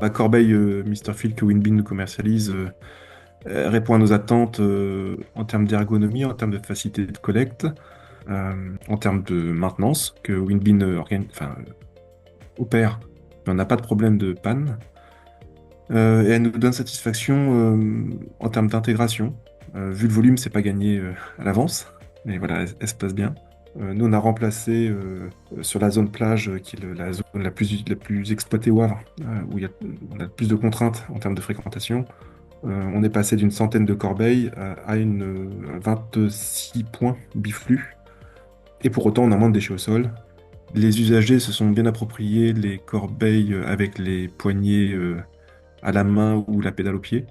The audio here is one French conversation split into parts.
La corbeille Mr. Phil que Winbin nous commercialise répond à nos attentes en termes d'ergonomie, en termes de facilité de collecte, en termes de maintenance que Winbin opère. On n'a pas de problème de panne. Et elle nous donne satisfaction en termes d'intégration. Vu le volume, c'est pas gagné à l'avance, mais voilà, elle se passe bien. Nous, on a remplacé sur la zone plage, qui est la zone la plus exploitée au Havre, où on a plus de contraintes en termes de fréquentation. On est passé d'une centaine de corbeilles à une 26 points biflux. Et pour autant, on a moins de déchets au sol. Les usagers se sont bien appropriés les corbeilles avec les poignées à la main ou la pédale au pied.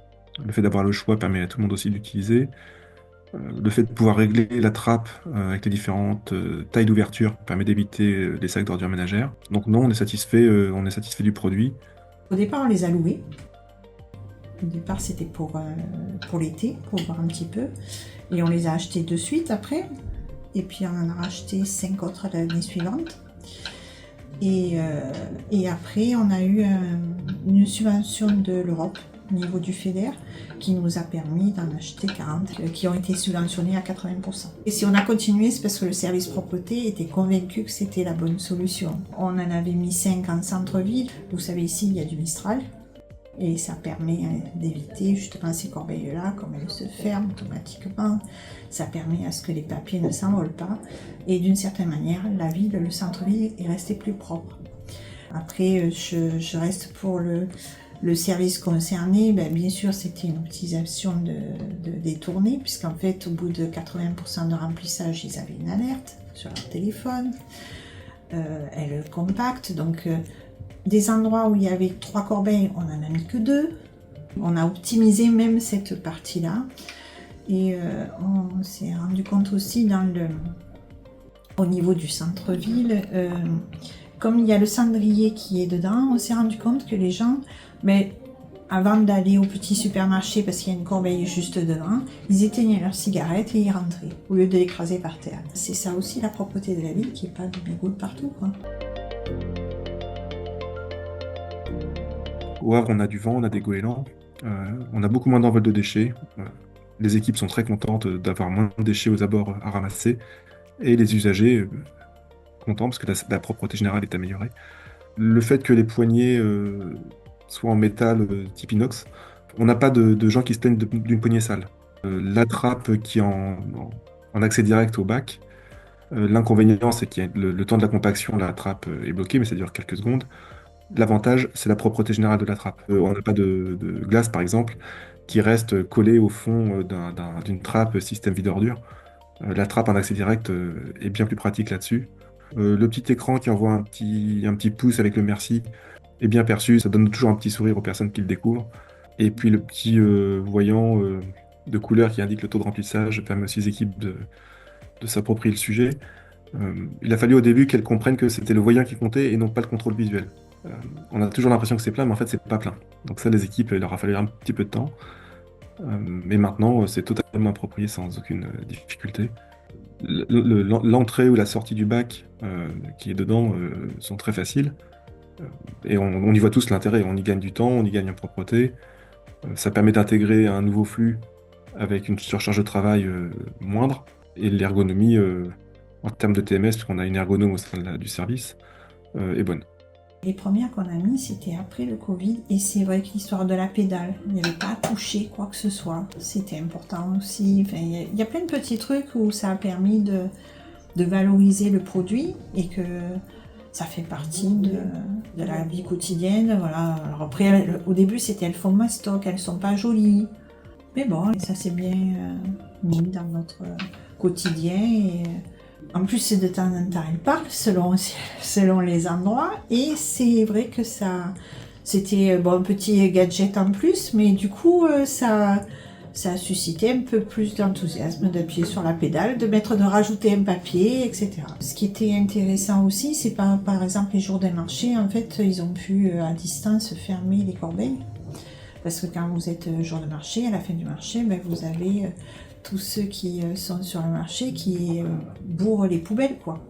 Le fait d'avoir le choix permet à tout le monde aussi d'utiliser. Le fait de pouvoir régler la trappe avec les différentes tailles d'ouverture permet d'éviter les sacs d'ordures ménagères. Donc non, on est satisfait du produit. Au départ, on les a loués. Au départ, c'était pour l'été, pour voir un petit peu. Et on les a achetés de suite après. Et puis, on en a racheté 5 autres l'année suivante. Et après, on a eu une subvention de l'Europe au niveau du FEDER qui nous a permis d'en acheter 40 qui ont été subventionnés à 80%. Et si on a continué, c'est parce que le service propreté était convaincu que c'était la bonne solution. On en avait mis 5 en centre-ville. Vous savez, ici, il y a du Mistral. Et ça permet d'éviter justement ces corbeilles-là, comme elles se ferment automatiquement. Ça permet à ce que les papiers ne s'envolent pas. Et d'une certaine manière, la ville, le centre-ville est resté plus propre. Après, je reste pour le service concerné. Bien sûr, c'était une utilisation de détournée, puisqu'en fait, au bout de 80% de remplissage, ils avaient une alerte sur leur téléphone. Elle compacte, donc... Des endroits où il y avait 3 corbeilles, on n'en a mis que 2. On a optimisé même cette partie-là. Et on s'est rendu compte aussi au niveau du centre-ville, comme il y a le cendrier qui est dedans, on s'est rendu compte que les gens, avant d'aller au petit supermarché, parce qu'il y a une corbeille juste devant, ils éteignaient leurs cigarettes et ils rentraient, au lieu de l'écraser par terre. C'est ça aussi la propreté de la ville, qui n'est pas de mégots de partout, quoi. Au Havre, on a du vent, on a des goélands, on a beaucoup moins d'envol de déchets. Les équipes sont très contentes d'avoir moins de déchets aux abords à ramasser, et les usagers contents parce que la propreté générale est améliorée. Le fait que les poignées soient en métal type inox, on n'a pas de gens qui se plaignent d'une poignée sale. La trappe qui est en accès direct au bac, l'inconvénient c'est qu'il y a le temps de la compaction, la trappe est bloquée, mais ça dure quelques secondes. L'avantage, c'est la propreté générale de la trappe. On n'a pas de glace, par exemple, qui reste collée au fond d'une trappe système vide-ordure. La trappe en accès direct est bien plus pratique là-dessus. Le petit écran qui envoie un petit pouce avec le merci est bien perçu. Ça donne toujours un petit sourire aux personnes qui le découvrent. Et puis le petit voyant de couleur qui indique le taux de remplissage permet aussi aux équipes de s'approprier le sujet. Il a fallu au début qu'elles comprennent que c'était le voyant qui comptait et non pas le contrôle visuel. Euh, on a toujours l'impression que c'est plein, mais en fait, c'est pas plein. Donc ça, les équipes, il leur a fallu un petit peu de temps. Mais maintenant, c'est totalement approprié sans aucune difficulté. L'entrée ou la sortie du bac qui est dedans sont très faciles. Euh, et on y voit tous l'intérêt. On y gagne du temps, on y gagne en propreté. Ça permet d'intégrer un nouveau flux avec une surcharge de travail moindre. Et l'ergonomie, en termes de TMS, puisqu'on a une ergonome au sein du service, est bonne. Les premières qu'on a mis, c'était après le Covid, et c'est vrai que l'histoire de la pédale, il n'y avait pas à toucher quoi que ce soit. C'était important aussi. Enfin, il y a plein de petits trucs où ça a permis de valoriser le produit et que ça fait partie de la vie quotidienne. Voilà. Alors après, au début, c'était elles font mastoc, elles sont pas jolies. Mais bon, ça s'est bien mis dans notre quotidien. Et, en plus, de temps en temps, elle parle selon les endroits. Et c'est vrai que c'était un petit gadget en plus, mais du coup, ça a suscité un peu plus d'enthousiasme d'appuyer sur la pédale, de rajouter un papier, etc. Ce qui était intéressant aussi, c'est par exemple les jours des marchés, en fait, ils ont pu à distance fermer les corbeilles. Parce que quand vous êtes jour de marché, à la fin du marché, vous avez tous ceux qui sont sur le marché qui bourrent les poubelles, quoi.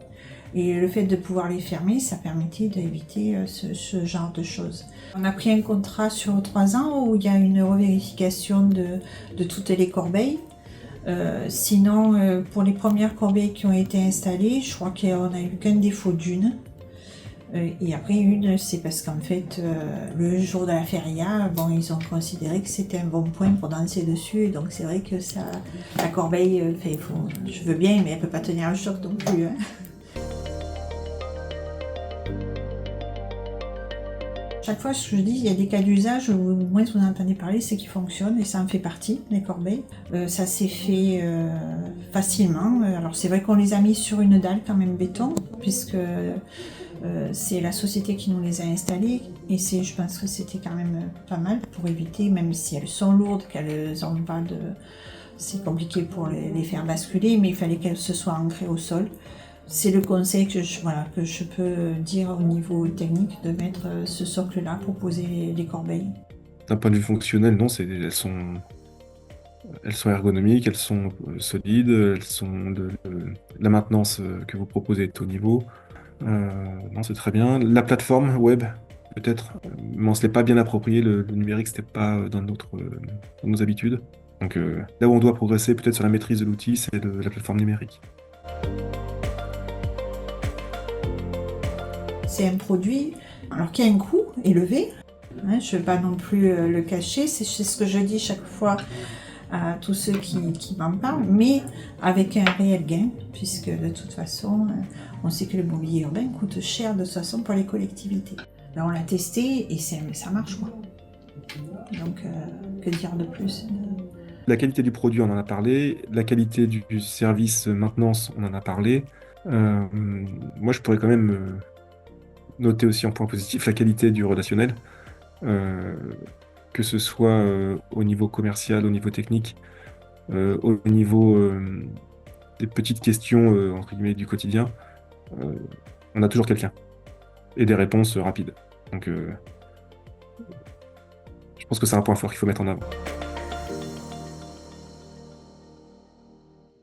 Et le fait de pouvoir les fermer, ça permettait d'éviter ce genre de choses. On a pris un contrat sur 3 ans où il y a une revérification de toutes les corbeilles. Sinon, pour les premières corbeilles qui ont été installées, je crois qu'on a eu qu'un défaut d'une. Et après, une, c'est parce qu'en fait, le jour de la feria, bon, ils ont considéré que c'était un bon point pour danser dessus. Et donc, c'est vrai que ça, la corbeille, je veux bien, mais elle peut pas tenir un choc non plus. Hein. Chaque fois, ce que je dis, il y a des cas d'usage où au moins vous en entendez parler, c'est qui fonctionne et ça en fait partie, les corbeilles. Ça s'est fait facilement. Alors c'est vrai qu'on les a mis sur une dalle quand même béton, puisque c'est la société qui nous les a installées et je pense que c'était quand même pas mal pour éviter, même si elles sont lourdes, qu'elles n'ont pas de... C'est compliqué pour les faire basculer, mais il fallait qu'elles se soient ancrées au sol. C'est le conseil que je peux dire au niveau technique, de mettre ce socle-là pour poser les corbeilles. D'un point de vue fonctionnel, non, elles sont ergonomiques, elles sont solides, la maintenance que vous proposez est au niveau. Non, c'est très bien. La plateforme web, peut-être, mais on se l'est pas bien approprié, le numérique, c'était pas dans nos habitudes. Donc là où on doit progresser, peut-être sur la maîtrise de l'outil, c'est la plateforme numérique. C'est un produit alors qui a un coût élevé. Hein, je ne vais pas non plus le cacher, c'est ce que je dis chaque fois à tous ceux qui m'en parlent, mais avec un réel gain, puisque de toute façon, on sait que le mobilier urbain coûte cher de toute façon pour les collectivités. Là, on l'a testé et ça marche, quoi. Donc, que dire de plus? La qualité du produit, on en a parlé. La qualité du service maintenance, on en a parlé. Moi, je pourrais quand même noter aussi en point positif la qualité du relationnel, euh, que ce soit au niveau commercial, au niveau technique, au niveau des petites questions entre guillemets du quotidien. euh, on a toujours quelqu'un et des réponses rapides. Donc, je pense que c'est un point fort qu'il faut mettre en avant.